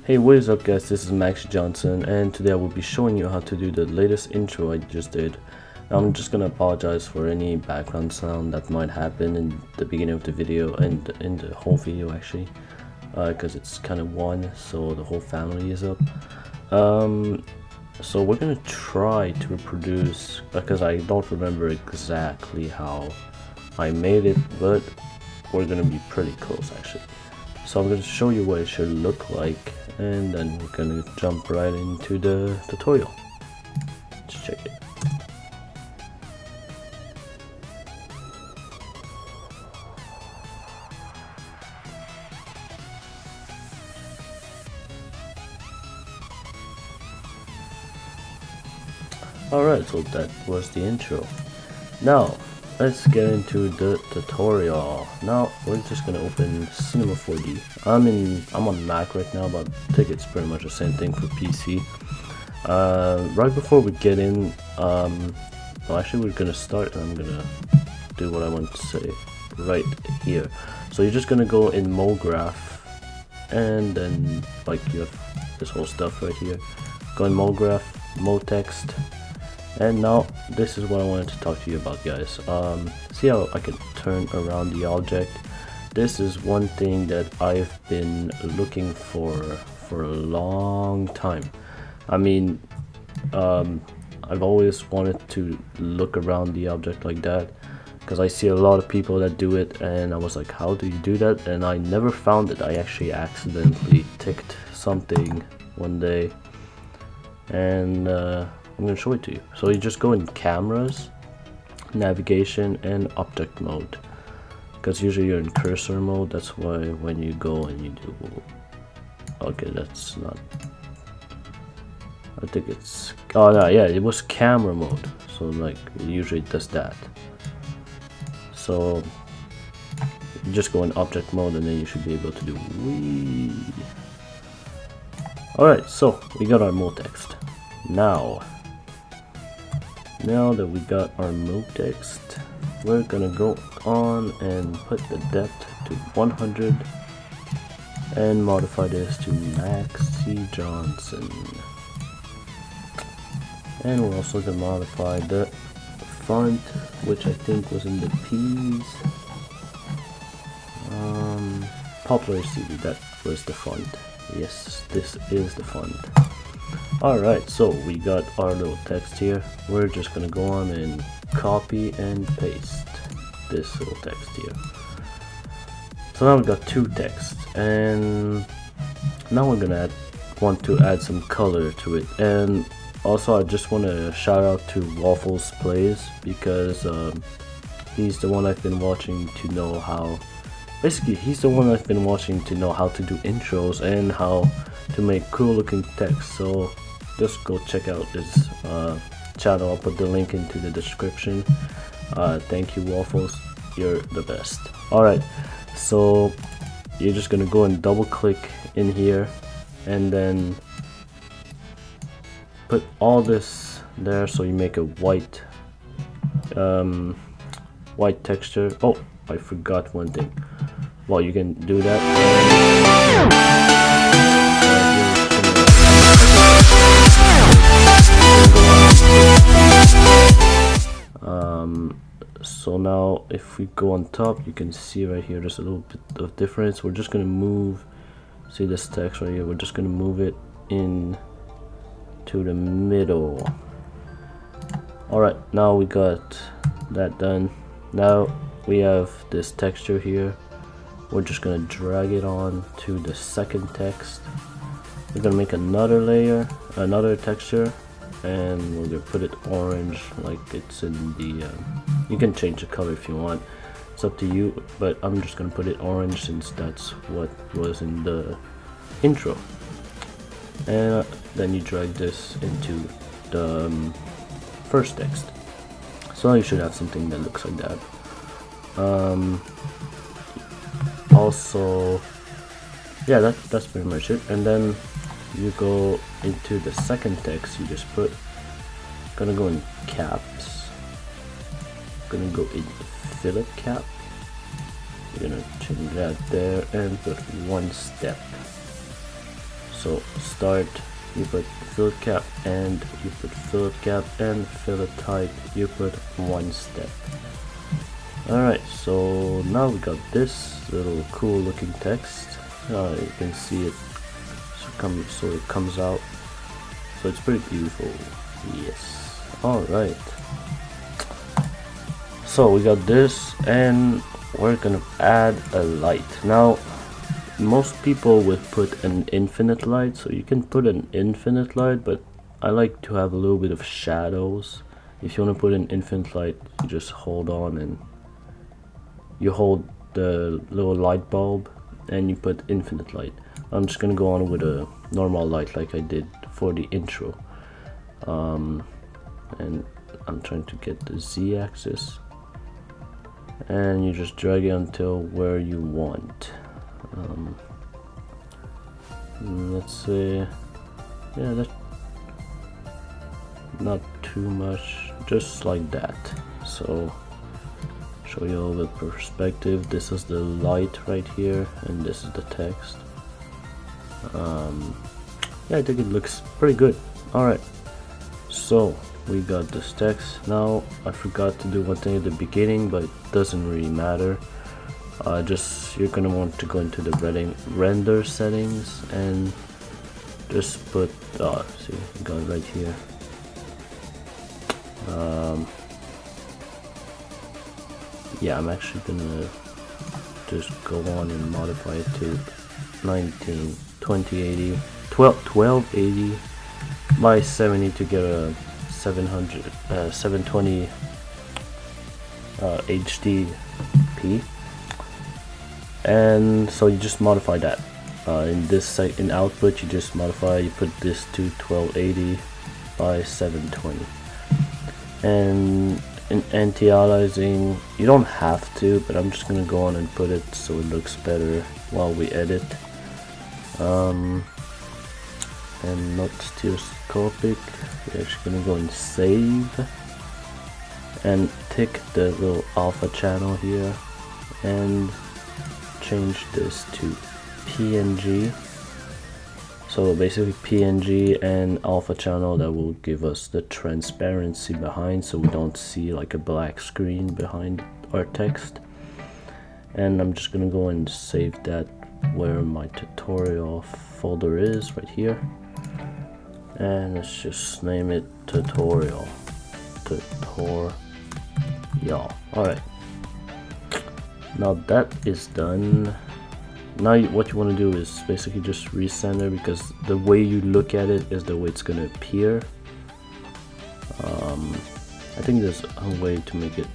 Hey, what is up guys, this is Max Johnson, and today I will be showing you how to do the latest intro I just did. Now, I'm just gonna apologize for any background sound that might happen in the beginning of the video and in the whole video actually, because it's kind of one, so the whole family is up. So we're gonna try to reproduce, because I don't remember exactly how I made it, but we're gonna be pretty close actually. So I'm going to show you what it should look like, and then we're going to jump right into the tutorial. Let's check it. Alright, so that was the intro. Now, let's get into the tutorial. Now we're just gonna open Cinema 4D. I'm on Mac right now, but I think it's pretty much the same thing for PC. Right before we get in, well, actually we're gonna start, and I'm gonna do what I want to say right here. So you're just gonna go in MoGraph, and then like you have this whole stuff right here. Go in MoGraph, MoText. And now this is what I wanted to talk to you about, guys. See how I can turn around the object? This is one thing that I've been looking for a long time. I mean, I've always wanted to look around the object like that, because I see a lot of people that do it, and I was like, how do you do that? And I never found it. I actually accidentally ticked something one day, and I'm going to show it to you. So you just go in cameras, navigation, and object mode, because usually you're in cursor mode. That's why when you go and you do, okay, that's not, I think it's, oh no, yeah, it was camera mode, so like usually it does that. So you just go in object mode, and then you should be able to do wee. Alright, so we got our MoText. Now that we got our MoText, we're gonna go on and put the depth to 100 and modify this to Max C. Johnson. And we're also gonna modify the font, which I think was in the P's. Popular CD, that was the font. Yes, this is the font. Alright, so we got our little text here. We're just gonna go on and copy and paste this little text here. So now we've got two texts, and now we're gonna want to add some color to it. And also I just want to shout out to Waffles Plays, because he's the one I've been watching to know how, basically he's the one I've been watching to know how to do intros and how to make cool looking text. So just go check out his channel. I'll put the link into the description. Thank you, Waffles, you're the best. Alright, so you're just gonna go and double click in here, and then put all this there, so you make a white white texture. Oh, I forgot one thing. Well, you can do that. So now if we go on top, you can see right here there's a little bit of difference. We're just gonna move, see this text right here, we're just gonna move it in to the middle. Alright, now we got that done. Now we have this texture here. We're just gonna drag it on to the second text. We're gonna make another layer, another texture, and we're gonna put it orange like it's in the you can change the color if you want, it's up to you, but I'm just gonna put it orange since that's what was in the intro. And then you drag this into the first text, so you should have something that looks like that. Also, yeah, that's pretty much it. And then you go into the second text, you just put, gonna go in caps, gonna go in Philip cap, you're gonna change that there and put one step. So start, you put fillet cap, and you put fillet cap and fillet type, you put 1 step. Alright, so now we got this little cool looking text. You can see it sort of comes out, so it's pretty beautiful. Yes. Alright, so we got this, and we're gonna add a light. Now most people would put an infinite light, so you can put an infinite light, but I like to have a little bit of shadows. If you want to put an infinite light, you just hold on and you hold the little light bulb and you put infinite light. I'm just gonna go on with a normal light like I did for the intro, and I'm trying to get the Z-axis, and you just drag it until where you want. Let's say, yeah, that's not too much, just like that. So show you a little bit perspective. This is the light right here, and this is the text. Yeah, I think it looks pretty good. Alright, so we got this text. Now I forgot to do one thing at the beginning, but it doesn't really matter. You're gonna want to go into the render settings and just put see, you got it right here. Yeah, I'm actually gonna just go on and modify it to 2080 1280 by 70 to get a 720 HDP. And so you just modify that. In output, you just modify, you put this to 1280 by 720. And in anti-aliasing, you don't have to, but I'm just gonna go on and put it so it looks better while we edit. And not stereoscopic, we're actually gonna go and save and tick the little alpha channel here and change this to PNG. So basically PNG and alpha channel, that will give us the transparency behind, so we don't see like a black screen behind our text. And I'm just gonna go and save that where my tutorial folder is, right here. And let's just name it tutorial. Alright, now that is done. Now what you want to do is basically just recenter, because the way you look at it is the way it's gonna appear. I think there's a way to make it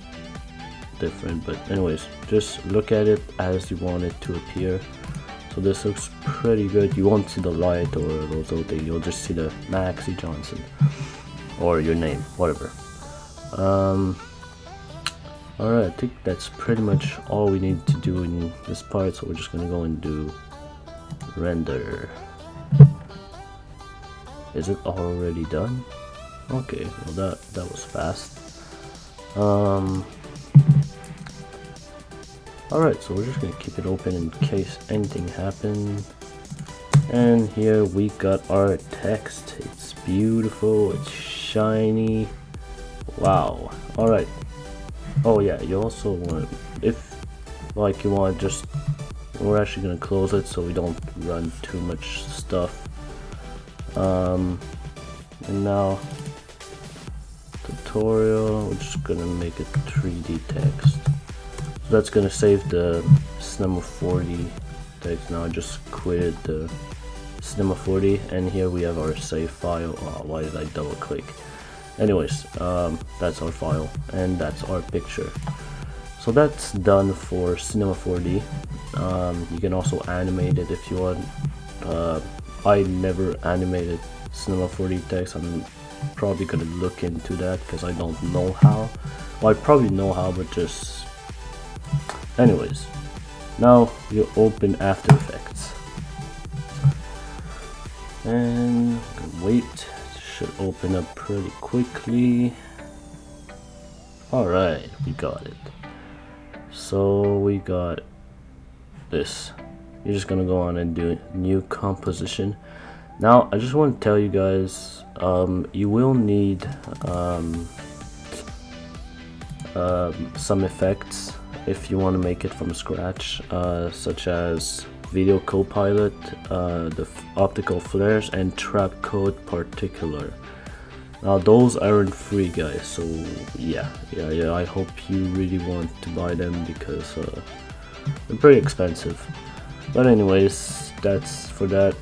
different, but anyways, just look at it as you want it to appear. So this looks pretty good. You won't see the light or those little things, you'll just see the Maxie Johnson or your name, whatever. Alright, I think that's pretty much all we need to do in this part, so we're just gonna go and do render. Is it already done? Okay, well that was fast. Alright, so we're just gonna keep it open in case anything happens. And here we got our text. It's beautiful, it's shiny. Wow. Alright. Oh yeah, you also want, if like you want, just, we're actually gonna close it so we don't run too much stuff. And now tutorial, we're just gonna make it 3D text. So that's gonna save the Cinema 4D text. Now I just quitted the Cinema 4D, and here we have our save file. Oh, why did I double click? Anyways, that's our file and that's our picture. So that's done for Cinema 4D. You can also animate it if you want. I never animated Cinema 4D text. I'm probably gonna look into that because I don't know how. Well, I probably know how, but just anyways. Now you open After Effects and wait. Should open up pretty quickly. Alright, we got it. So we got this. You're just gonna go on and do new composition. Now I just want to tell you guys, you will need some effects if you want to make it from scratch, such as Video Copilot, the Optical Flares, and Trapcode Particular. Now those aren't free, guys, so yeah, I hope you really want to buy them because they're pretty expensive. But anyways, that's for that.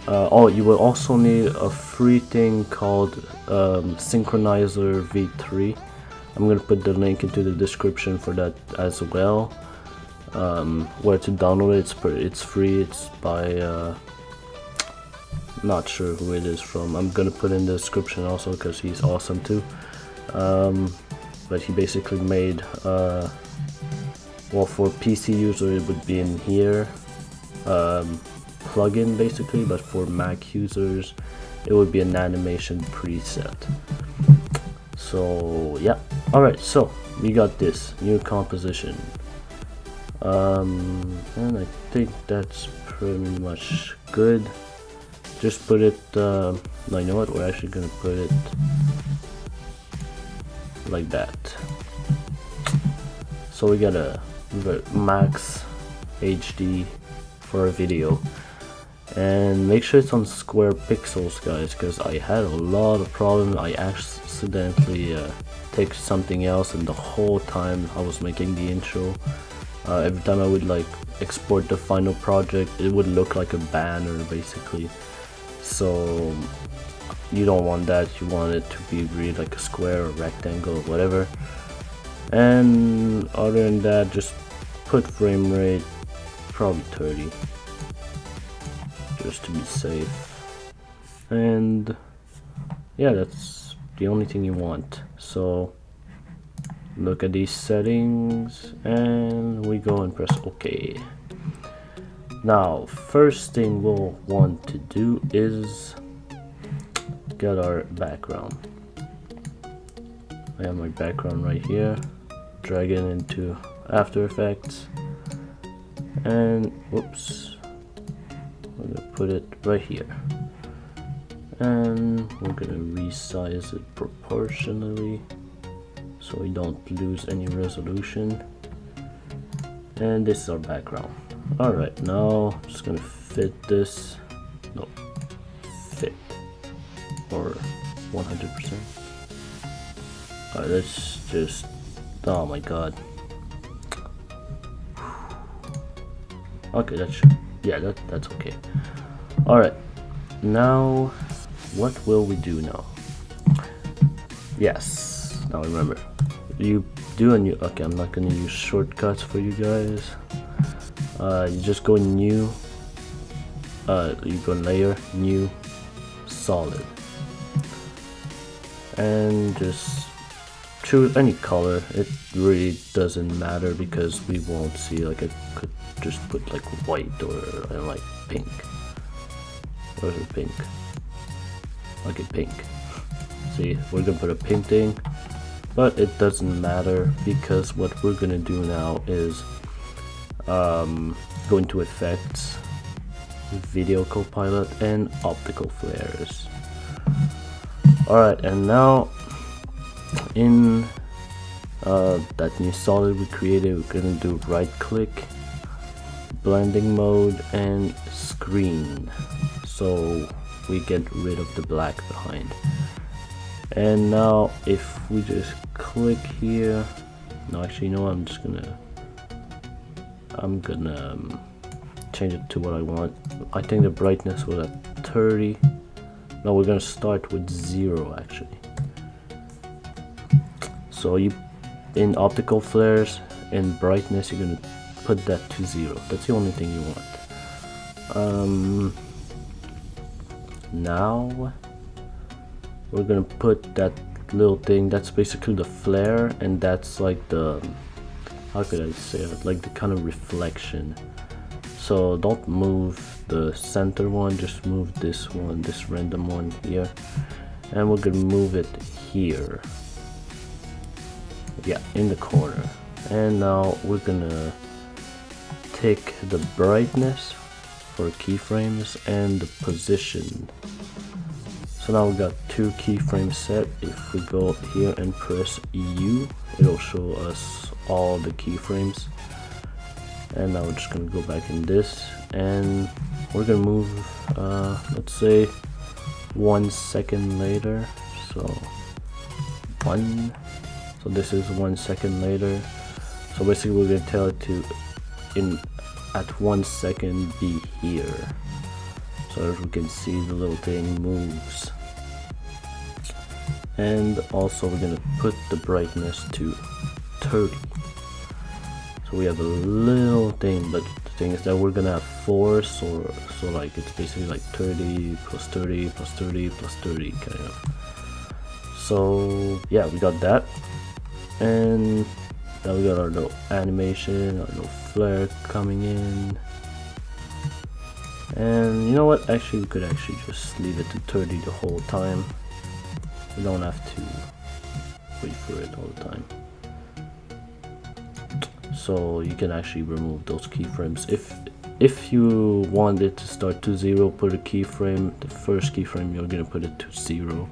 Oh, you will also need a free thing called Sychronizer v3. I'm gonna put the link into the description for that as well. Where to download it, it's free. It's by not sure who it is from. I'm gonna put in the description also because he's awesome too. But he basically made well, for PC user it would be in here, plugin basically, but for Mac users it would be an animation preset. So yeah, alright, so we got this new composition, and I think that's pretty much good. Just put it, no, you know what, we're actually gonna put it like that. So we got a max HD for a video, and make sure it's on square pixels, guys, because I had a lot of problems. I accidentally take something else, and the whole time I was making the intro, every time I would like export the final project, it would look like a banner basically. So you don't want that. You want it to be really like a square or rectangle or whatever. And other than that, just put frame rate probably 30 just to be safe. And yeah, that's the only thing you want. So look at these settings and we go and press OK. Now first thing we'll want to do is get our background. I have my background right here. Drag it into After Effects, and whoops, we're gonna put it right here, and we're gonna resize it proportionally so we don't lose any resolution. And this is our background. Alright, now I'm just gonna fit this, no, fit, or 100%. Alright, let's just, oh my god. Okay, that's, yeah, that's okay. Alright, now what will we do now? Yes, now remember, you do a new, okay, I'm not gonna use shortcuts for you guys. You just go new, you go layer, new, solid, and just choose any color. It really doesn't matter because we won't see. Like, I could just put like white or I don't like pink. Where's the pink? Okay, pink. See, we're gonna put a pink thing, but it doesn't matter because what we're gonna do now is go into Effects, Video Copilot, and Optical Flares. Alright, and now in that new solid we created, we're gonna do right click, blending mode, and screen, so we get rid of the black behind. And now if we just click here, no, actually, you know what, I'm gonna change it to what I want. I think the brightness was at 30. No, we're gonna start with 0 actually. So you, in optical flares and brightness, you're gonna put that to 0. That's the only thing you want. Now we're gonna put that little thing, that's basically the flare, and that's like the, how could I say it, like the kind of reflection. So don't move the center one, just move this one, this random one here, and we're gonna move it here, yeah, in the corner. And now we're gonna take the brightness for keyframes and the position. So now we got 2 keyframes set. If we go here and press U, it'll show us all the keyframes. And now we're just gonna go back in this, and we're gonna move, let's say 1 second later. So this is 1 second later. So basically we're gonna tell it to at 1 second be here. So as we can see, the little thing moves. And also we're gonna put the brightness to 30. So we have a little thing, but the thing is that we're gonna have 4, so like it's basically like 30 plus 30 plus 30 plus 30 kind of. So yeah, we got that. And now we got our little animation, our little flare coming in. And you know what, actually we could actually just leave it to 30 the whole time. We don't have to wait for it all the time. So you can actually remove those keyframes. If you want it to start to 0, put a keyframe. The first keyframe you're gonna put it to 0,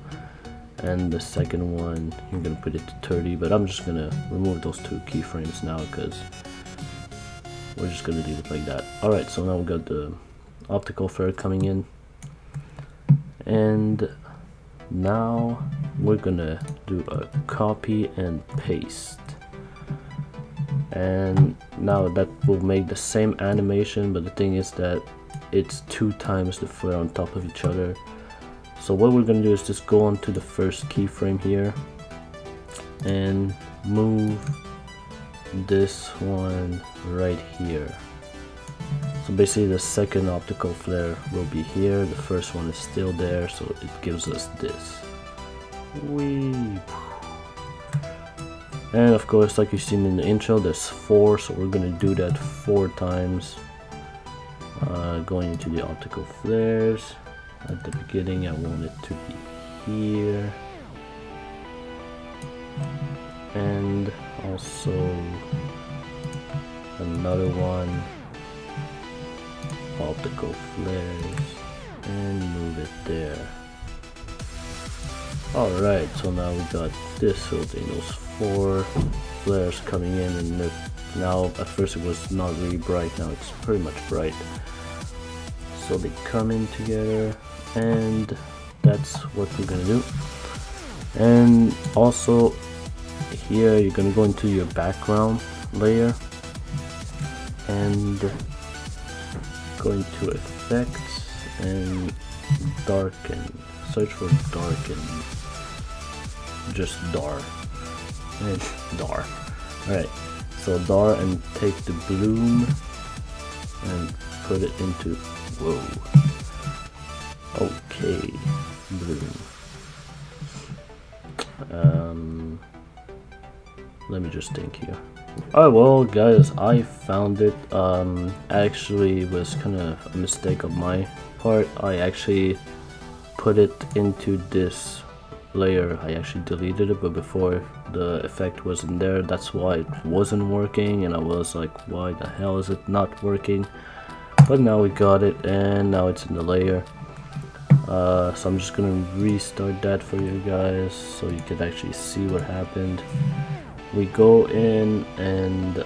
and the second one you're gonna put it to 30. But I'm just gonna remove those 2 keyframes now because we're just gonna leave it like that. Alright, so now we got the optical flare coming in, and now we're gonna do a copy and paste. And now that will make the same animation, but the thing is that it's 2 times the flare on top of each other. So what we're gonna do is just go on to the first keyframe here and move this one right here. So basically the second optical flare will be here, the first one is still there, so it gives us this. Whee! And of course, like you've seen in the intro, there's 4, so we're gonna do that 4 times. Going into the optical flares. At the beginning I want it to be here. And also another one. Optical flares. And move it there. Alright, so now we got this whole thing, those 4 flares coming in, and now at first it was not really bright, now it's pretty much bright. So they come in together, and that's what we're gonna do. And also here you're gonna go into your background layer and go into effects and darken, search for darken, just dar and dar. Alright, so dar, and take the bloom and put it into, whoa, okay, bloom. Let me just think here. Alright, well guys, I found it. Actually it was kind of a mistake of my part. I actually put it into this layer. I actually deleted it, but before the effect wasn't there, that's why it wasn't working, and I was like, why the hell is it not working? But now we got it, and now it's in the layer. So I'm just gonna restart that for you guys so you can actually see what happened. We go in and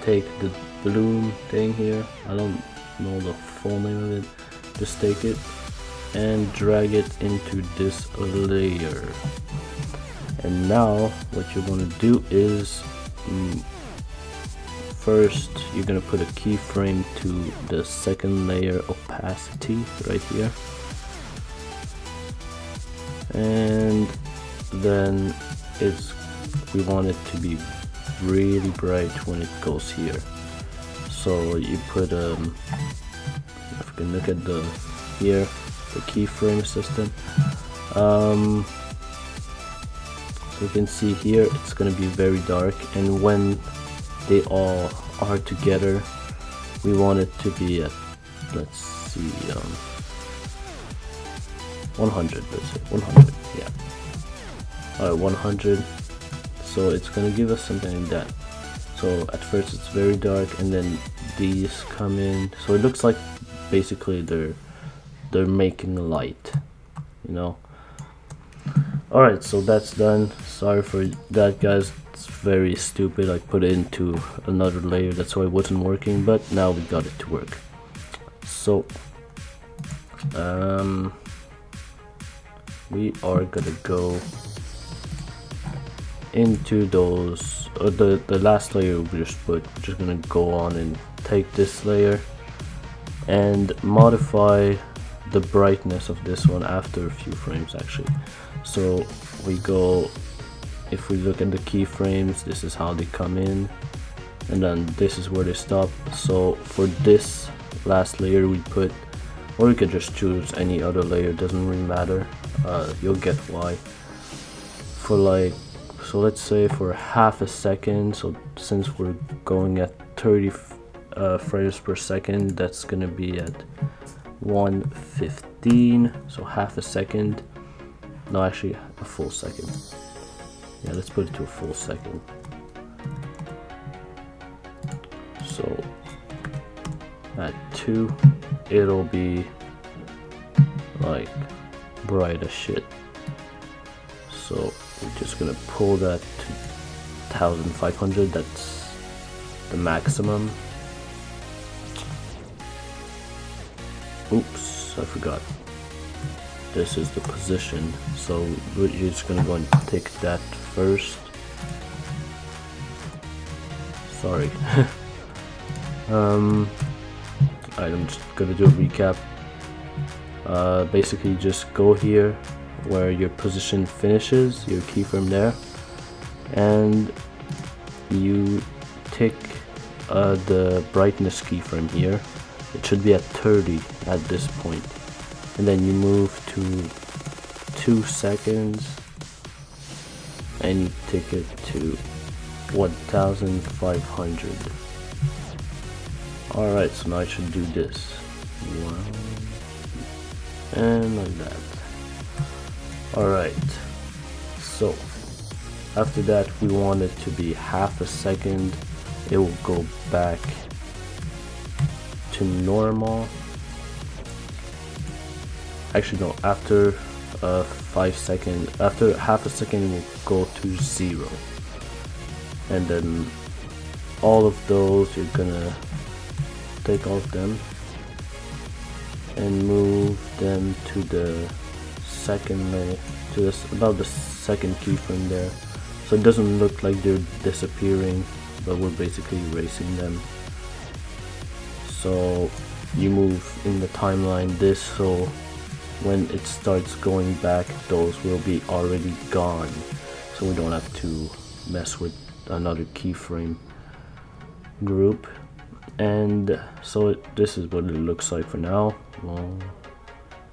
take the bloom thing here. I don't know the full name of it. Just take it and drag it into this layer. And now what you're going to do is first you're going to put a keyframe to the second layer opacity right here, and then we want it to be really bright when it goes here. So you put if you can look at the keyframe system, so you can see here it's going to be very dark, and when they all are together we want it to be at, let's see, 100, let's say 100, yeah. Alright, 100. So it's gonna give us something like that. So at first it's very dark, and then these come in, so it looks like basically they're making a light, you know. Alright, so that's done. Sorry for that, guys. It's very stupid. I put it into another layer, that's why it wasn't working, but now we got it to work. So we are gonna go into those the last layer we just put. We're just gonna go on and take this layer and modify the brightness of this one after a few frames actually. So we go, if we look at the keyframes, this is how they come in, and then this is where they stop. So for this last layer we put, or we could just choose any other layer, doesn't really matter, you'll get why. For like, so let's say for half a second, so since we're going at 30 frames per second, that's gonna be at 115, so half a second. No, actually a full second. Yeah, let's put it to a full second. So at 2 it'll be like bright as shit. So we're just gonna pull that to 1500, that's the maximum. Oops, I forgot. This is the position, so we're just gonna go and take that first. Sorry. I'm just gonna do a recap. Basically just go here where your position finishes, your keyframe there, and you take the brightness keyframe here. It should be at 30 at this point, and then you move to 2 seconds and you take it to 1500. Alright, so now I should do this. One, and like that. Alright, so after that we want it to be half a second. It will go back to normal. Actually no, after 5 seconds, after half a second it will go to 0, and then all of those you're gonna take all of them and move them to the second layer, to this, about the second keyframe there, so it doesn't look like they're disappearing, but we're basically erasing them. So you move in the timeline this, so when it starts going back, those will be already gone, so we don't have to mess with another keyframe group. And so this is what it looks like for now. Well,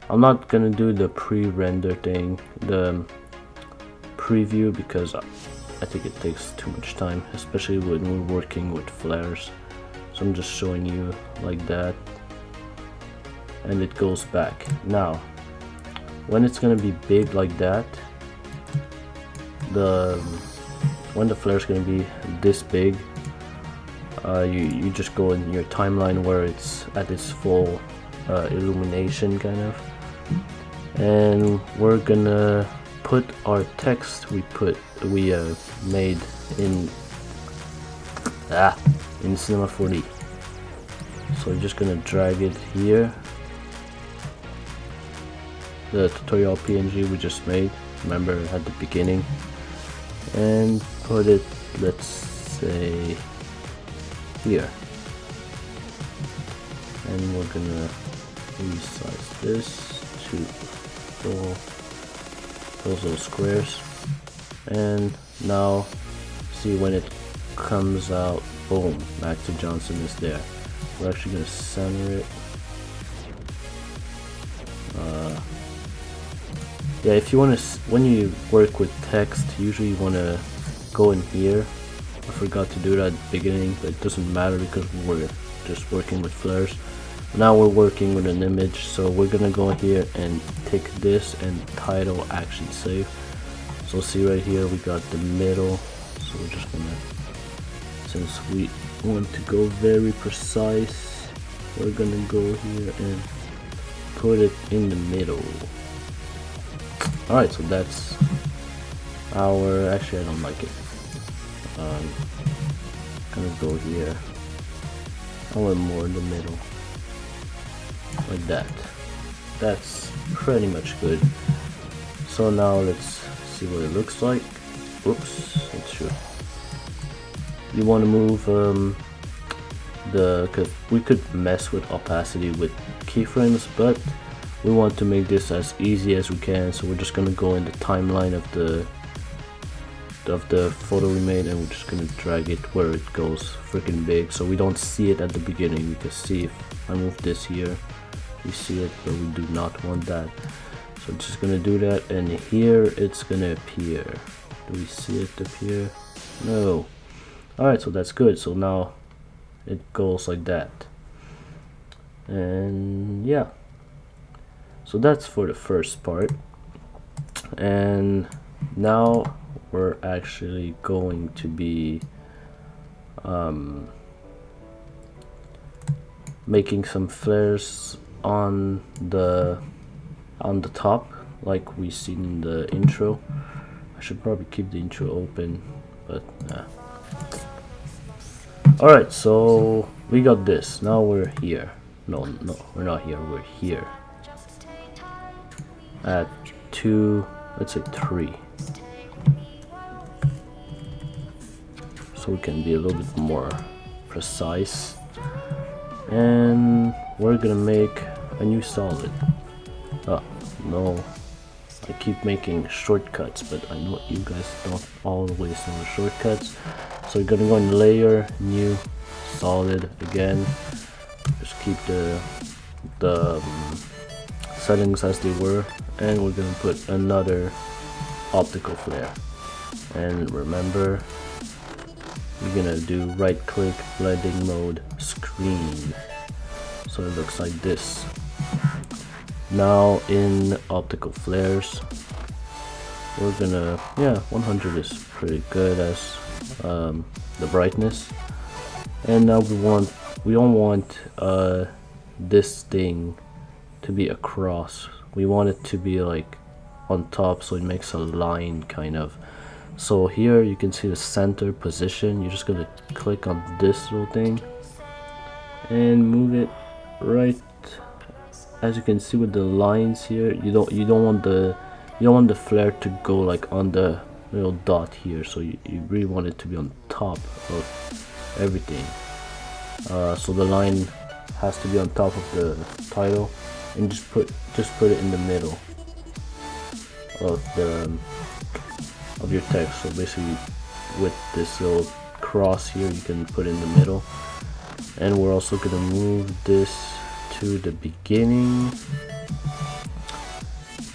I'm not gonna do the pre-render thing, the preview, because I think it takes too much time, especially when we're working with flares. So I'm just showing you like that, and it goes back. Now when it's gonna be big like that, when the flare is gonna be this big, you just go in your timeline where it's at its full illumination kind of, and we're gonna put our text we made in Cinema 4D. So we're just gonna drag it here, the tutorial PNG we just made, remember at the beginning, and put it, let's say, here, and we're gonna resize this to fill those little squares. And now see when it comes out, boom, Max Johnson is there. We're actually gonna center it. Yeah, if you want to, when you work with text, usually you want to go in here. I forgot to do that at the beginning, but it doesn't matter because we're just working with flares. Now we're working with an image, so we're gonna go here and take this and title action save. So see right here we got the middle, so we're just gonna since we want to go very precise, we're gonna go here and put it in the middle. Alright, so that's our, actually I don't like it. Gonna go here. I want more in the middle. Like that. That's pretty much good. So now let's see what it looks like. Oops, that's true. You want to move cause we could mess with opacity with keyframes, but we want to make this as easy as we can, so we're just gonna go in the timeline of the photo we made, and we're just gonna drag it where it goes freaking big, so we don't see it at the beginning. You can see if I move this here, you see it, but we do not want that. So I'm just gonna do that, and here it's gonna appear. Do we see it appear? No. Alright, so that's good. So now it goes like that. And yeah. So that's for the first part. And now we're actually going to be making some flares on the top, like we seen in the intro. I should probably keep the intro open, but alright, so we got this. Now we're here. No, we're not here, we're here at 2, let's say 3, so we can be a little bit more precise. And we're gonna make a new solid. Oh no, I keep making shortcuts, but I know you guys don't always know the shortcuts. So we're gonna go in layer, new, solid again. Just keep the settings as they were, and we're gonna put another optical flare. And remember, you're gonna do right click, blending mode, screen, so it looks like this. Now in optical flares, we're gonna, 100 is pretty good as the brightness. And now we don't want this thing to be across. We want it to be like on top, so it makes a line kind of. So here you can see the center position. You're just gonna click on this little thing and move it right. As you can see with the lines here, you don't want the flare to go like on the little dot here. So you really want it to be on top of everything. So the line has to be on top of the title, and just put it in the middle of your text. So basically with this little cross here, you can put it in the middle. And we're also gonna move this to the beginning,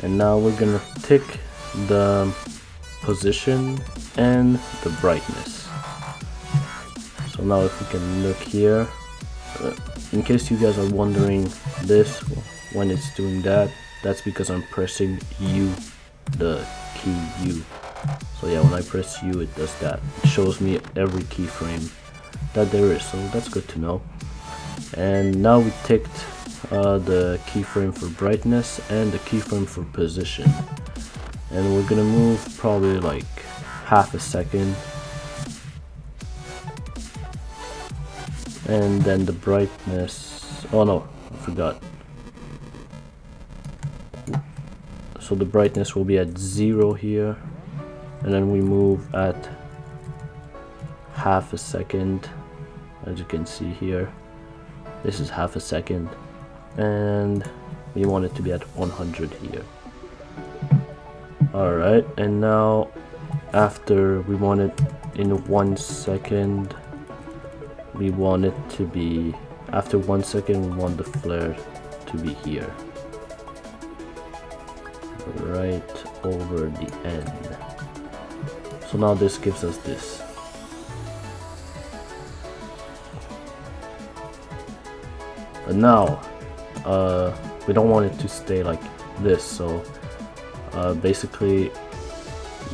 and now we're gonna pick the position and the brightness. So now if we can look here, in case you guys are wondering this when it's doing that, that's because I'm pressing U, the key U. So yeah, when I press U, it does that. It shows me every keyframe that there is, so that's good to know. And now we ticked the keyframe for brightness and the keyframe for position, and we're gonna move probably like half a second, and then the brightness, oh no, I forgot. So the brightness will be at 0 here, and then we move at half a second. As you can see here, this is half a second, and we want it to be at 100 here. Alright, and now after we want it in 1 second, we want it to be, after 1 second, we want the flare to be here, right over the end. So now this gives us this. But now we don't want it to stay like this, so basically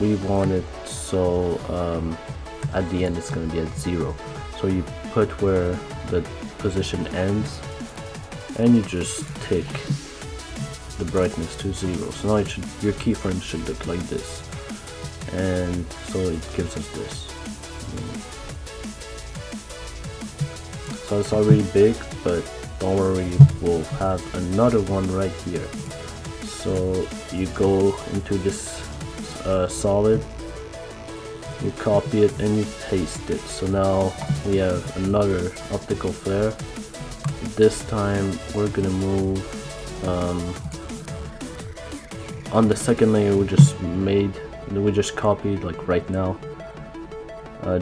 we want it so at the end it's going to be at 0. So you put where the position ends, and you just take the brightness to 0. So now your keyframe should look like this, and so it gives us this. So it's already big, but don't worry, we'll have another one right here. So you go into this solid, you copy it and you paste it. So now we have another optical flare. This time we're gonna move on the second layer we just copied, like right now.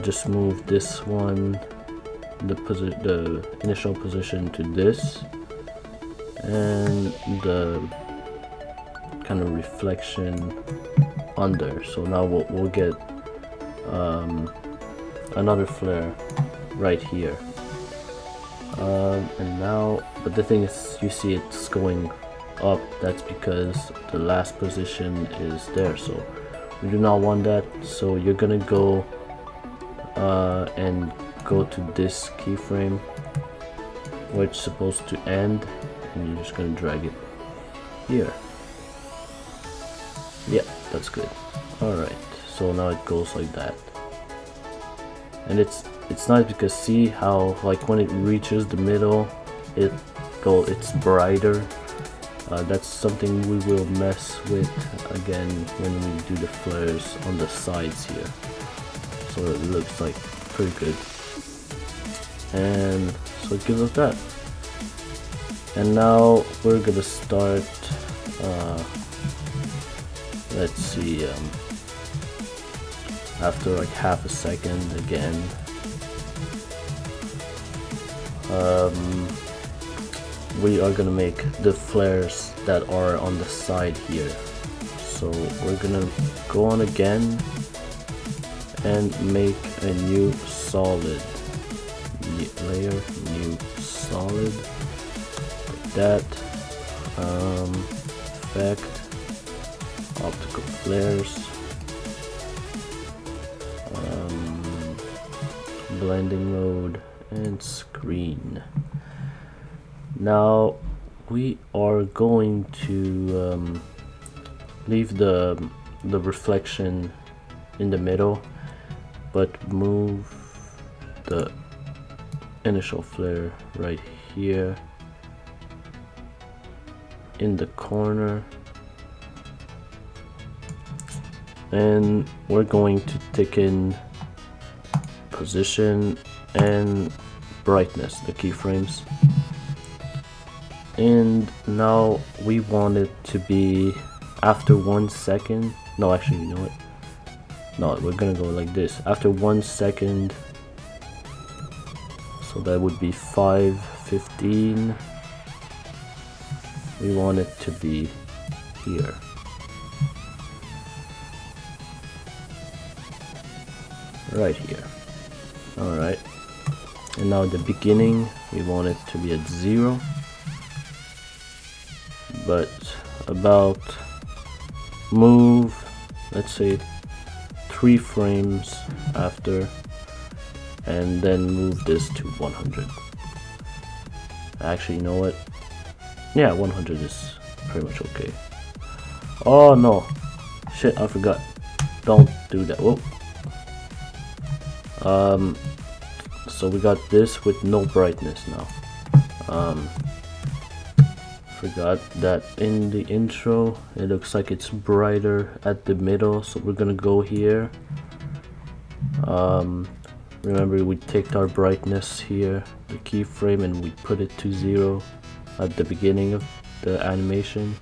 Just move this one, the initial position to this, and the kind of reflection under. So now we'll get another flare right here. And now, but the thing is, you see it's going up. That's because the last position is there, so we do not want that. So you're gonna go and go to this keyframe where it's supposed to end, and you're just gonna drag it here. Yeah, that's good. Alright, so now it goes like that. And it's nice because see how, like, when it reaches the middle, it's brighter. That's something we will mess with again when we do the flares on the sides here. So it looks like pretty good. And so it gives us that. And now we're gonna start, let's see, after like half a second again, we are gonna make the flares that are on the side here. So we're gonna go on again and make a new solid layer, new solid, like that. Effect, optical flares, blending mode, and screen. Now we are going to leave the reflection in the middle, but move the initial flare right here in the corner, and we're going to thicken position and brightness, the keyframes. And now we want it to be after 1 second. No, actually, you know what? No, we're gonna go like this. After 1 second, so that would be 5:15. We want it to be here. Right here. Alright. And now the beginning, we want it to be at 0. But about move, let's say 3 frames after, and then move this to 100. Actually, you know what? Yeah, 100 is pretty much okay. Oh no, shit, I forgot. Don't do that. Whoa. So we got this with no brightness now. Forgot that in the intro it looks like it's brighter at the middle, so we're gonna go here. Remember, we take our brightness here, the keyframe, and we put it to 0 at the beginning of the animation.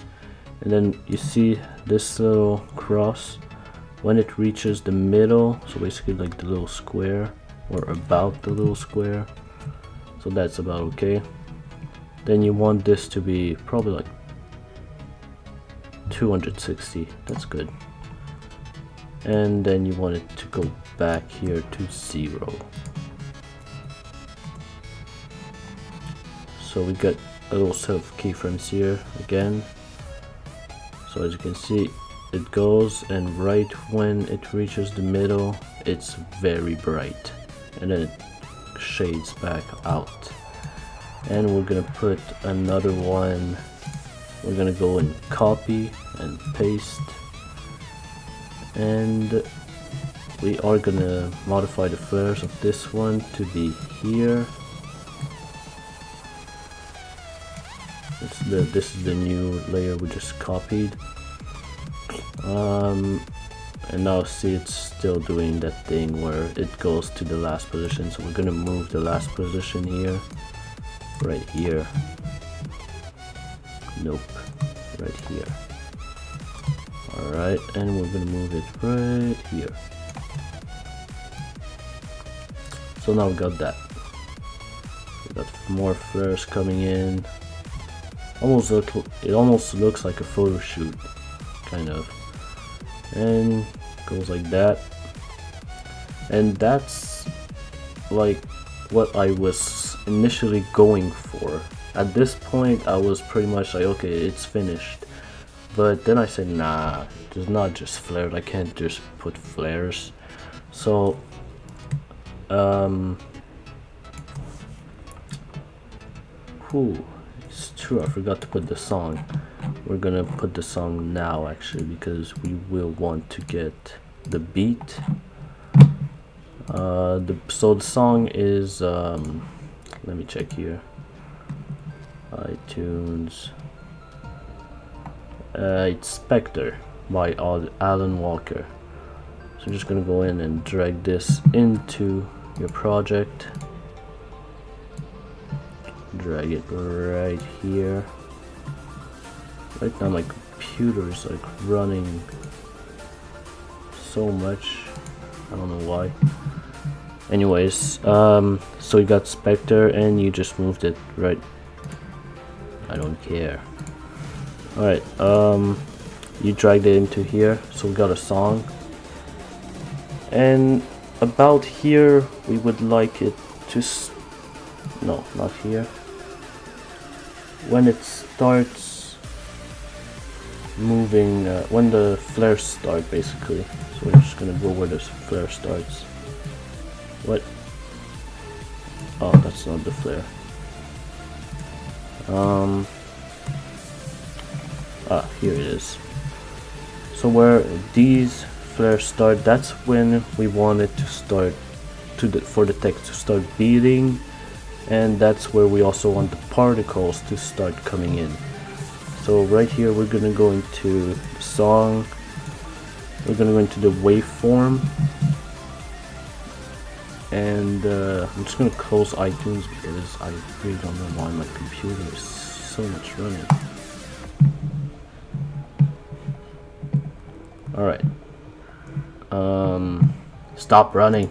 And then you see this little cross, when it reaches the middle, so basically like the little square, or about the little square, so that's about okay. Then you want this to be probably like 260, that's good. And then you want it to go back here to 0. So we got a little set of keyframes here again. So as you can see, it goes, and right when it reaches the middle, it's very bright, and then it shades back out. And we're gonna put another one. We're gonna go and copy and paste, and we are gonna modify the flares of this one to be here. This is the new layer we just copied. And now see, it's still doing that thing where it goes to the last position, so we're gonna move the last position here, right here. Nope, right here. Alright, and we're gonna move it right here. So now we got that. We got more flares coming in. It almost looks like a photo shoot, kind of. And goes like that. And that's like what I was initially going for. At this point I was pretty much like, okay, it's finished. But then I said, nah, it's not just flares, I can't just put flares. So it's true, I forgot to put the song. We're gonna put the song now actually, because we will want to get the beat. So the song is let me check here. iTunes. It's Spectre by Alan Walker. So I'm just gonna go in and drag this into your project. Drag it right here. Right now my computer is like running so much, I don't know why. Anyways, so you got Spectre and you just moved it right. I don't care. Alright, you dragged it into here, so we got a song. And about here we would like it to no, not here. When it starts moving, when the flares start basically. So we're just gonna go where the flare starts. What? Oh, that's not the flare. Here it is. So where these flares start, that's when we want it to start for the text to start beating, and that's where we also want the particles to start coming in. So right here we're gonna go into the song, we're gonna go into the waveform, and I'm just gonna close iTunes because I really don't know why my computer is so much running. Alright, stop running.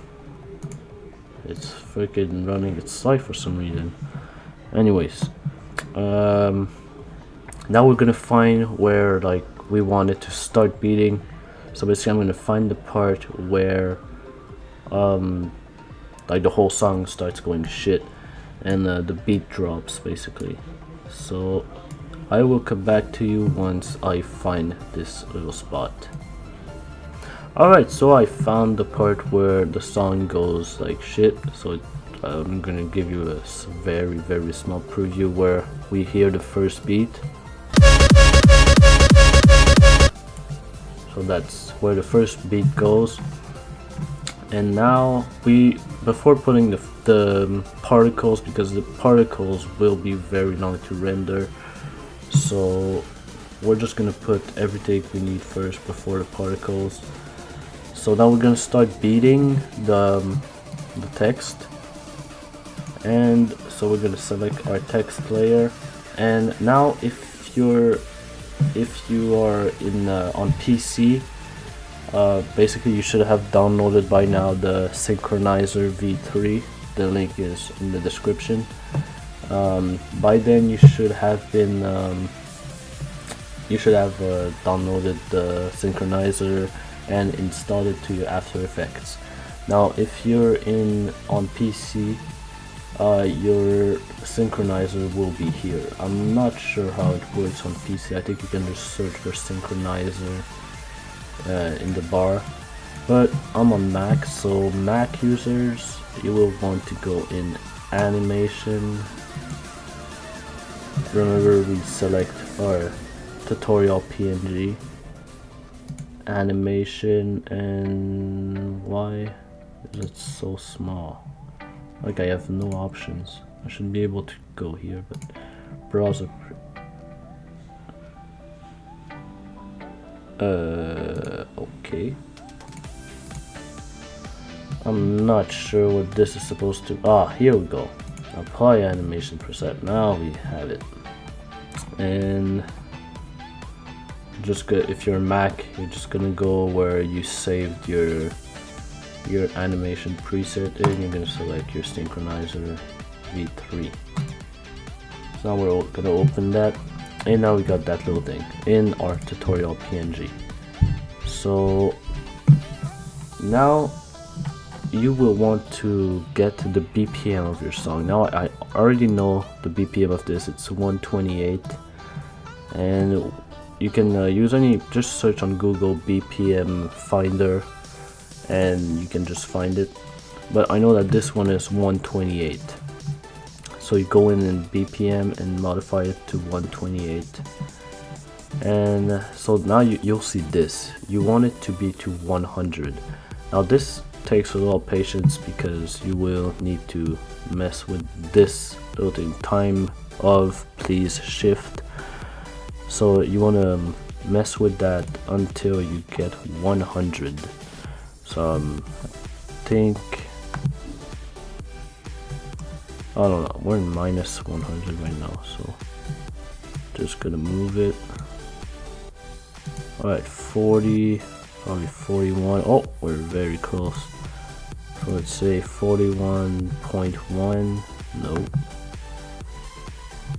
It's freaking running its site for some reason. Anyways, now we're gonna find where like we want it to start beating. So basically I'm gonna find the part where like the whole song starts going to shit and the beat drops basically. So I will come back to you once I find this little spot. Alright, so I found the part where the song goes like shit, so I'm gonna give you a very small preview where we hear the first beat. So that's where the first beat goes. And now before putting the particles, because the particles will be very long to render, so we're just gonna put everything we need first before the particles. So now we're gonna start beating the text, and so we're gonna select our text player. And now if you are in on PC, basically you should have downloaded by now the Sychronizer v3. The link is in the description. By then you should have been downloaded the Synchronizer and installed it to your After Effects. Now if you're on PC, your Synchronizer will be here. I'm not sure how it works on PC. I think you can just search for Synchronizer in the bar. but I'm on Mac, so Mac users, you will want to go in animation. Remember, we select our tutorial PNG, animation, and why is it so small? Like, I have no options. I should be able to go here, but browser. Okay. I'm not sure what this is supposed to. Ah, here we go. Apply animation preset. Now we have it. And just go, if you're Mac, you're just gonna go where you saved your animation preset, and you're gonna select your Sychronizer v3. So now we're gonna open that, and now we got that little thing in our tutorial PNG. So now you will want to get the BPM of your song. Now I already know the BPM of this. It's 128, and you can use any, just search on Google BPM Finder and you can just find it, but I know that this one is 128. So you go in BPM and modify it to 128, and so now you'll see this. You want it to be to 100. Now this takes a little patience because you will need to mess with this little thing, time of please shift. So you want to mess with that until you get 100. So I think, I don't know, we're in minus 100 right now, so just gonna move it. Alright, 40, probably 41. Oh, we're very close. So let's say 41.1. Nope.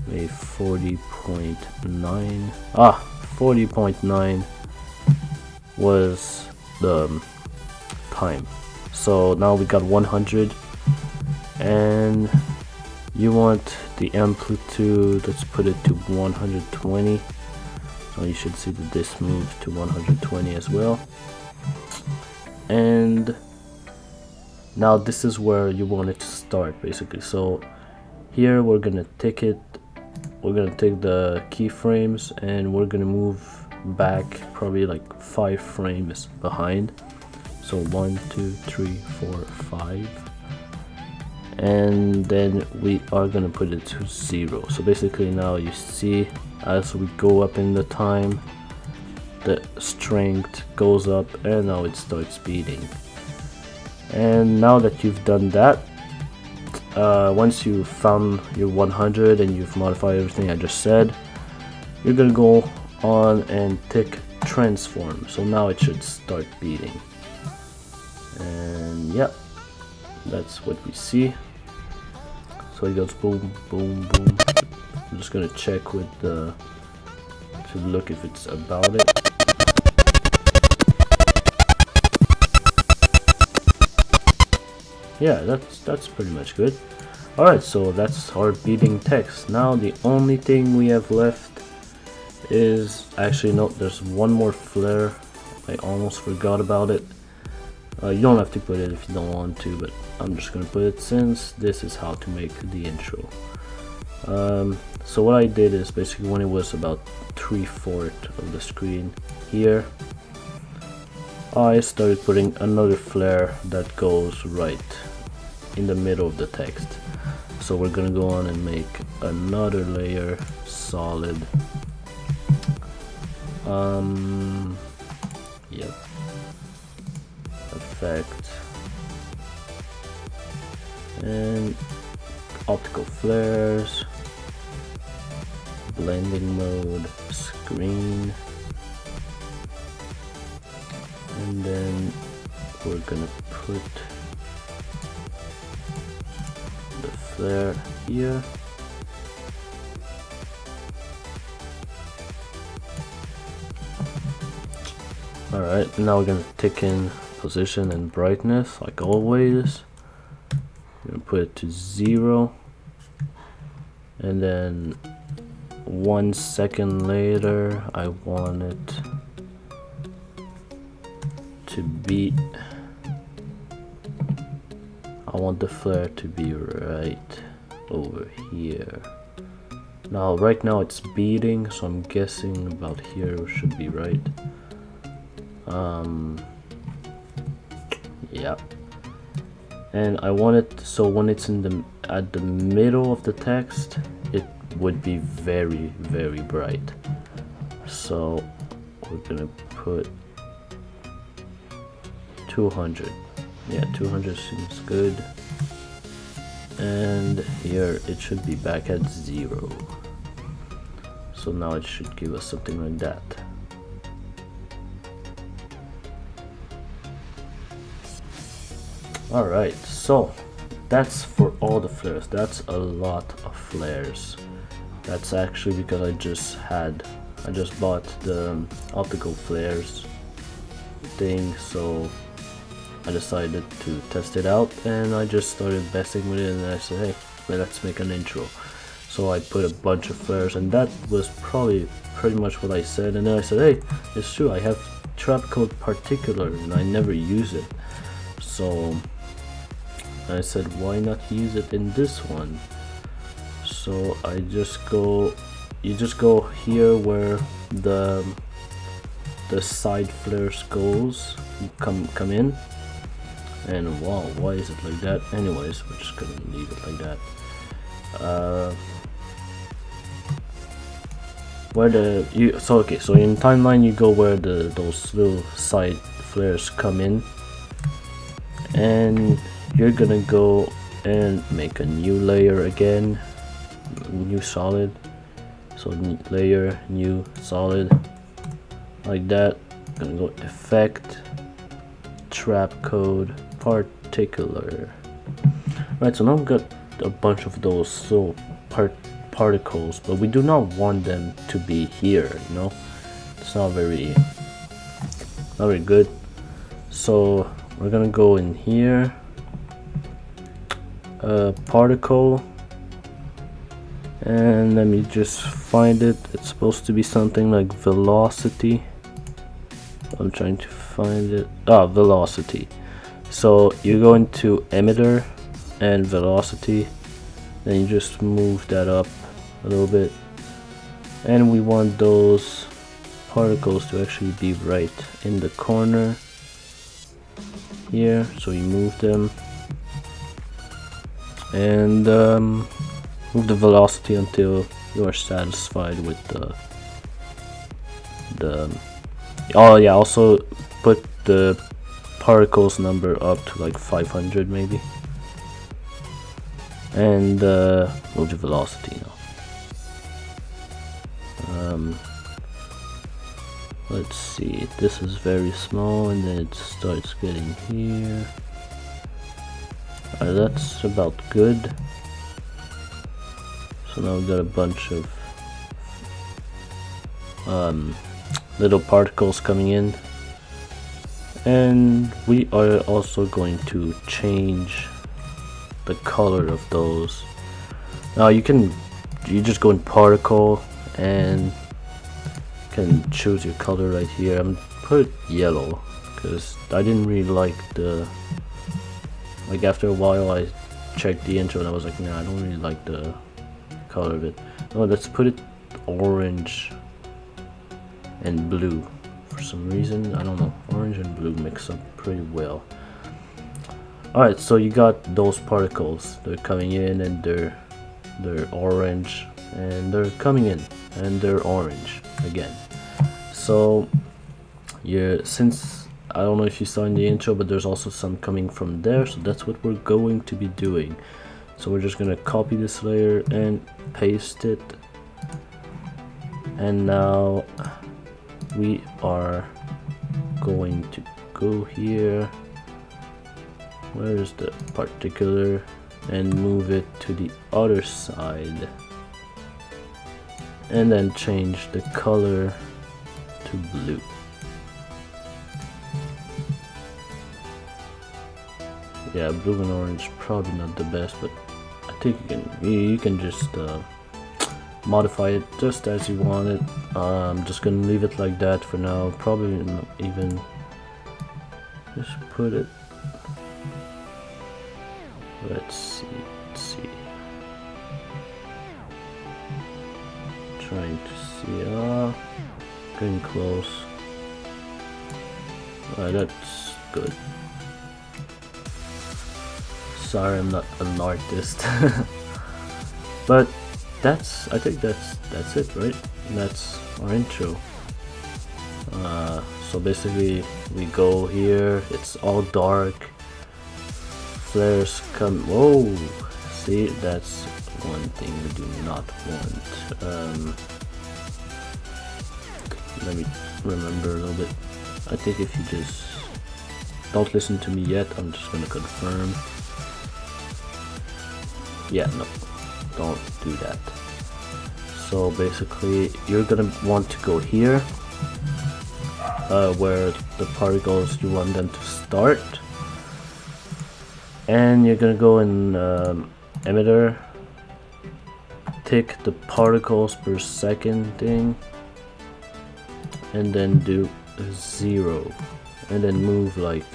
Maybe 40.9. Ah, 40.9 was the time. So now we got 100, and you want the amplitude, let's put it to 120. So you should see that this moves to 120 as well. And now this is where you want it to start, basically. So here we're gonna take it, we're gonna take the keyframes and we're gonna move back probably like 5 frames behind. So 1, 2, 3, 4, 5, and then we are gonna put it to 0. So basically now you see, as we go up in the time, the strength goes up, and now it starts beating. And now that you've done that, once you've found your 100 and you've modified everything I just said, you're gonna go on and tick transform. So now it should start beating. And yeah, that's what we see. So it goes boom, boom, boom. I'm just gonna check with the, to look if it's about it. Yeah, that's pretty much good. Alright, so that's our beating text. Now the only thing we have left is, actually no, there's one more flare. I almost forgot about it. You don't have to put it if you don't want to, but I'm just gonna put it since this is how to make the intro. So what I did is basically when it was about 3/4 of the screen here, I started putting another flare that goes right in the middle of the text. So we're gonna go on and make another layer, solid. Yep. Effect. And optical flares. Blending mode, screen. And then we're gonna put the flare here. Alright, now we're gonna tick in position and brightness like always. We're gonna put it to 0, and then 1 second later I want it to be, I want the flare to be right over here. Now right now it's beating, so I'm guessing about here should be right. Yeah. And I want it so when it's in the at the middle of the text, it would be very, very bright. So we're gonna put 200. Yeah, 200 seems good. And here it should be back at 0. So now it should give us something like that. Alright, so that's for all the flares. That's a lot of flares. That's actually because I just bought the optical flares thing, so I decided to test it out and I just started messing with it, and I said, hey, well, let's make an intro. So I put a bunch of flares, and that was probably pretty much what I said. And then I said, hey, it's true, I have Trapcode particular and I never use it. So I said, why not use it in this one? So I just go, you just go here where the side flares goes, come in, and wow, why is it like that? Anyways, we're just gonna leave it like that. So in timeline you go where those little side flares come in, and you're gonna go and make a new layer again, new solid. So layer, new solid, like that. Gonna go effect, Trapcode particular. Right, so now we've got a bunch of those little particles, but we do not want them to be here, you know? It's not very good. So we're gonna go in here, particle, and let me just find it. It's supposed to be something like velocity. I'm trying to find it. Velocity. So you go into emitter and velocity, then you just move that up a little bit, and we want those particles to actually be right in the corner here. So you move them and move the velocity until you are satisfied with oh yeah, also put the particles number up to like 500 maybe, and move the velocity now. Let's see, this is very small, and then it starts getting here. That's about good. So now we've got a bunch of little particles coming in, and we are also going to change the color of those. Now you just go in particle and can choose your color right here. I'm put yellow because I didn't really like after a while I checked the intro and I was like, nah, I don't really like the color of it. Oh, let's put it orange and blue. For some reason, I don't know, orange and blue mix up pretty well. Alright, so you got those particles. They're coming in and they're orange, and they're coming in and they're orange again. So since I don't know if you saw in the intro, but there's also some coming from there, so that's what we're going to be doing. So we're just gonna copy this layer and paste it, and now we are going to go here, where is the particular, and move it to the other side, and then change the color to blue. Yeah, blue and orange probably not the best, but I think you can just modify it just as you want it. I'm just gonna leave it like that for now. Probably not even Just put it. Let's see. Trying to see. Getting close. Alright, that's good. Sorry, I'm not an artist. But I think that's it, right? That's our intro. So basically we go here, it's all dark, flares come. Whoa, see, that's one thing we do not want. Let me remember a little bit. I think if you just don't listen to me yet, I'm just gonna confirm. Yeah, no, don't do that. So basically you're gonna want to go here, where the particles, you want them to start, and you're gonna go in emitter, take the particles per second thing, and then do 0, and then move like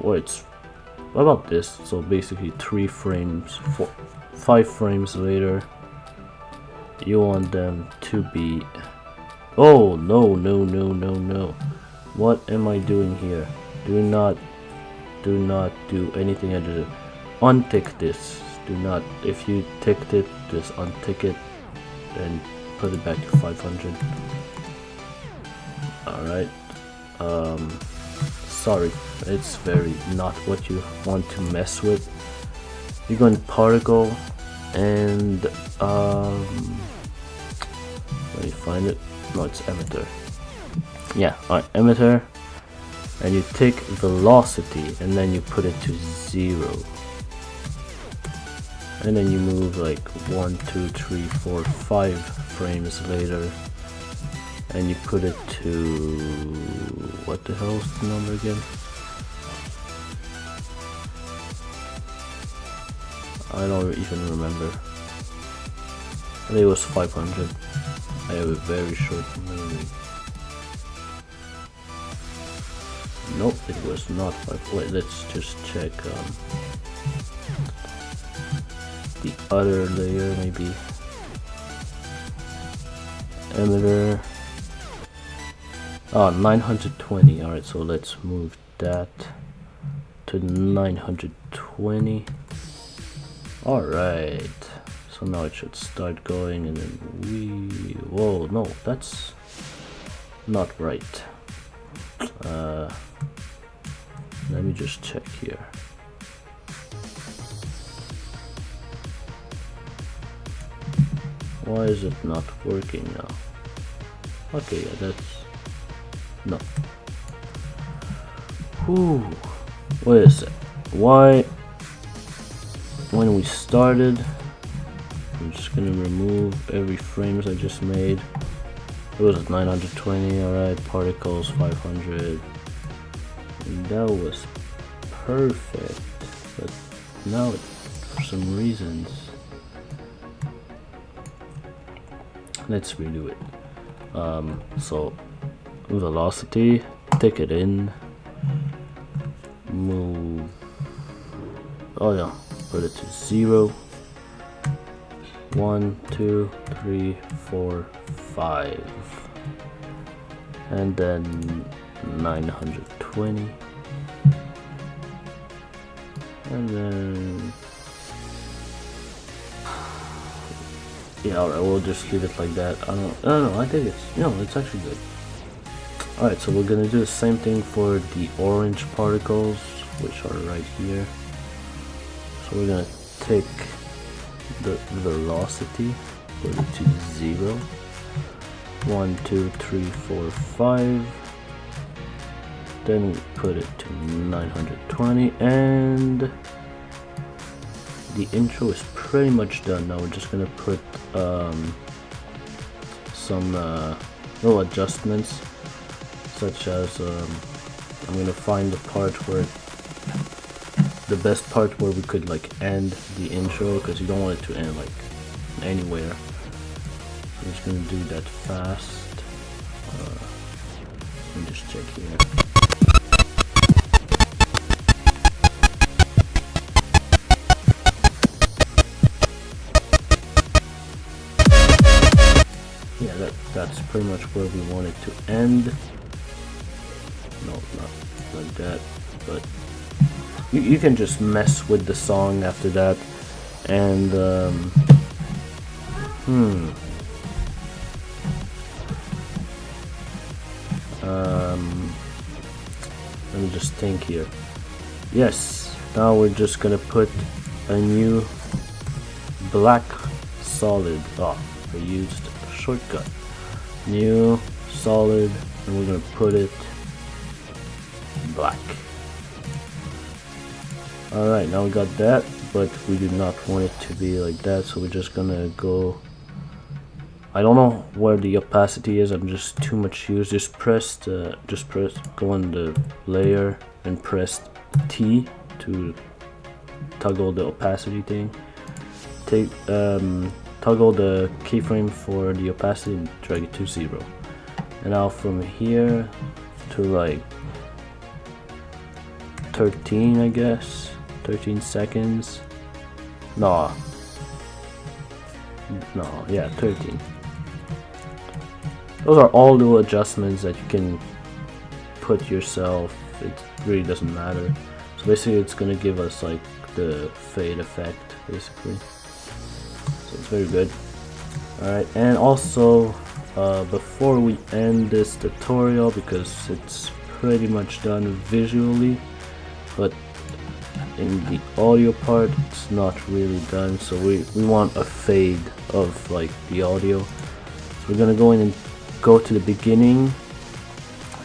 what about this? So basically 3 frames, 5 frames later, you want them to be. Oh no, what am I doing here? Do not do anything other than untick this. Do not, if you ticked it, just untick it and put it back to 500. Alright, sorry, it's very not what you want to mess with. You go in particle and let me find it. No, it's emitter. Yeah, alright, emitter, and you take velocity and then you put it to 0, and then you move like 1, 2, 3, 4, 5 frames later, and you put it to, what the hell is the number again? I don't even remember. I think it was 500. I have a very short memory. Nope, it was not 5. Wait, let's just check the other layer, maybe. Emitter. Oh, 920. Alright, so let's move that to 920. Alright. So now it should start going, and then whoa, no, that's not right. Let me just check here. Why is it not working now? Okay, yeah, that's no. Whew. Wait a sec. Why? When we started, I'm just gonna remove every frames I just made. It was at 920. Alright, particles 500. And that was perfect. But now, for some reasons, let's redo it. So velocity, take it in, move. Oh yeah, put it to 0. 1, 2, 3, 4, 5, and then 920, and then yeah, alright, we'll just leave it like that. I don't know, I think it's, it's actually good. Alright, so we're gonna do the same thing for the orange particles, which are right here. So we're gonna take the velocity, put it to 0. 1, 2, 3, 4, 5. Then we put it to 920, and the intro is pretty much done. Now we're just gonna put some little adjustments, such as I'm gonna find the part where the best part where we could like end the intro, because you don't want it to end like anywhere. I'm just gonna do that fast. Let me just check here. Yeah, that's pretty much where we want it to end. No, not like that, but you can just mess with the song after that. And let me just think here. Yes, now we're just gonna put a new black solid. Oh, I used a shortcut. New solid, and we're gonna put it black. Alright, now we got that, but we do not want it to be like that, so we're just gonna go. I don't know where the opacity is. I'm just too much used. Just go on the layer and press T to toggle the opacity thing. Toggle the keyframe for the opacity and drag it to 0. And now from here to like 13, I guess 13 seconds. No, yeah, 13. Those are all little adjustments that you can put yourself. It really doesn't matter. So basically it's gonna give us like the fade effect basically. So it's very good. Alright, and also before we end this tutorial, because it's pretty much done visually, but in the audio part it's not really done, so we want a fade of like the audio. So we're gonna go in and go to the beginning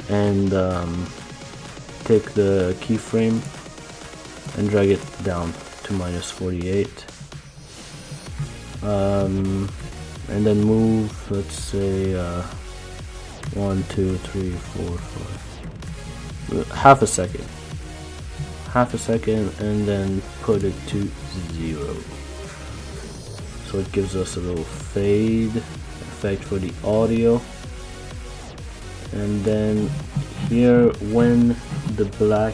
and take the keyframe and drag it down to -48, and then move, let's say 1, 2, 3, 4, 5, half a second, and then put it to 0. So it gives us a little fade effect for the audio. And then here, when the black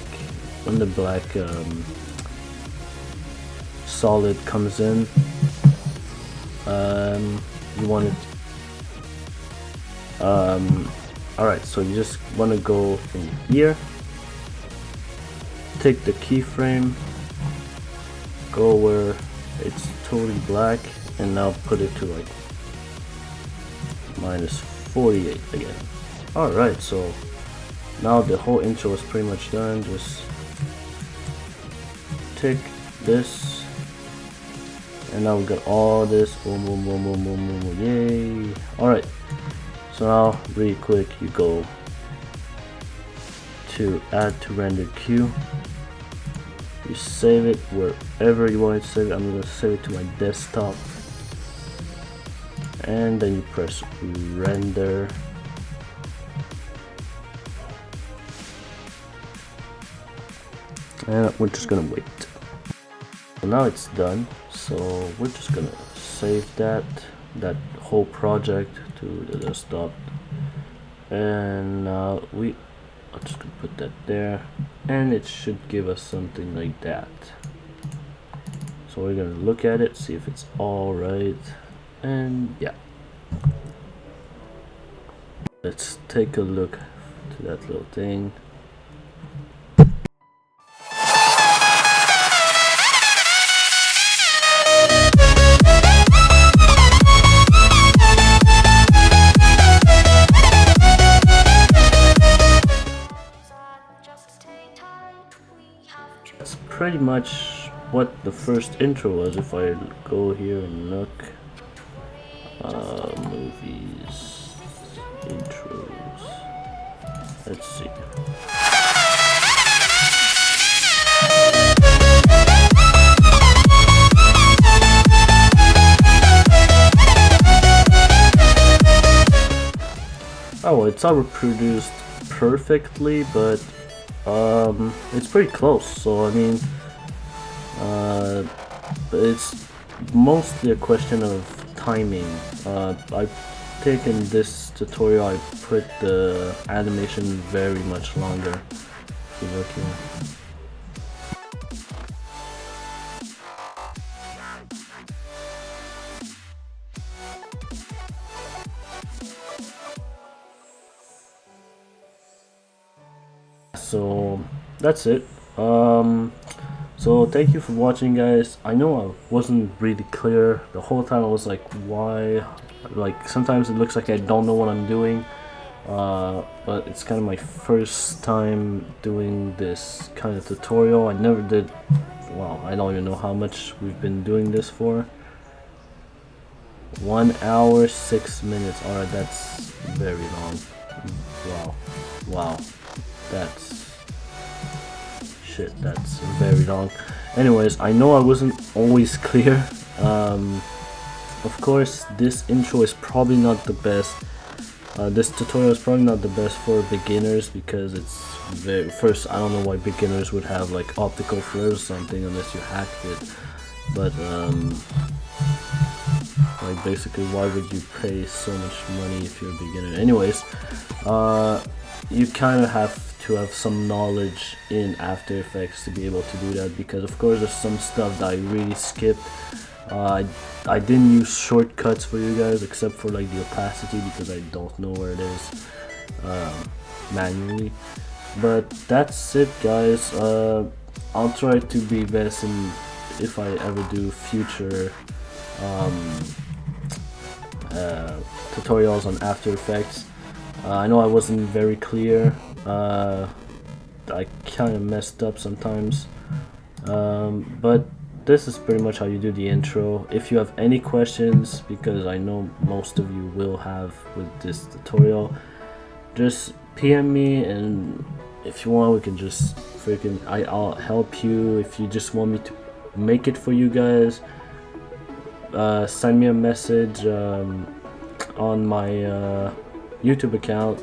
solid comes in, you want it. Alright, so you just want to go in here, take the keyframe, go where it's totally black, and now put it to like -48 again. Alright, so now the whole intro is pretty much done. Just take this, and now we got all this. Boom, boom, boom, boom, boom, boom, boom, yay! Alright, so now really quick, you go to add to render queue. You save it wherever you want to save it. I'm going to save it to my desktop, and then you press render. And we're just gonna wait. So now it's done, so we're just gonna save that whole project to the desktop, and now I'm just gonna put that there, and it should give us something like that. So we're gonna look at it, see if it's all right, and yeah, let's take a look to that little thing. That's pretty much what the first intro was. If I go here and look, movies, intros, let's see. Oh, it's not reproduced perfectly, but it's pretty close. So I mean, it's mostly a question of timing. I hectic. In this tutorial I put the animation very much longer. If you look here. So that's it. So thank you for watching, guys. I know I wasn't really clear the whole time. I was like, why? Like sometimes it looks like I don't know what I'm doing, but it's kind of my first time doing this kind of tutorial. I never did. Wow, I don't even know how much we've been doing this for. 1 hour 6 minutes. Alright, that's very long. Wow, that's shit, that's very long. Anyways, I know I wasn't always clear. Of course, this intro is probably not the best. This tutorial is probably not the best for beginners because it's very first. I don't know why beginners would have like optical flares or something unless you hacked it. But like basically, why would you pay so much money if you're a beginner? Anyways, you kind of have to have some knowledge in After Effects to be able to do that, because of course there's some stuff that I really skipped. I didn't use shortcuts for you guys except for like the opacity because I don't know where it is manually. But that's it, guys. I'll try to be best in if I ever do future tutorials on After Effects. I know I wasn't very clear. I kind of messed up sometimes, but this is pretty much how you do the intro. If you have any questions, because I know most of you will have with this tutorial, just PM me, and if you want we can just freaking I'll help you. If you just want me to make it for you guys, send me a message on my YouTube account,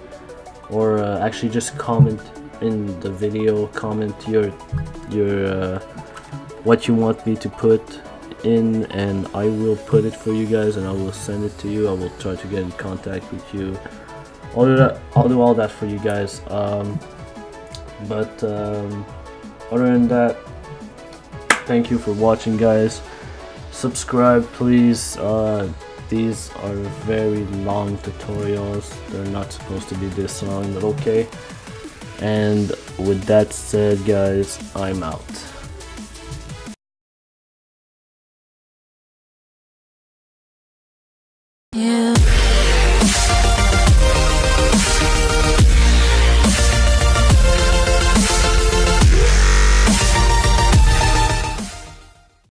or actually just comment in the video, comment your what you want me to put in, and I will put it for you guys and I will send it to you. I will try to get in contact with you. I'll do all that for you guys. But other than that, thank you for watching, guys. Subscribe, please. These are very long tutorials. They're not supposed to be this long, but okay. And with that said, guys, I'm out.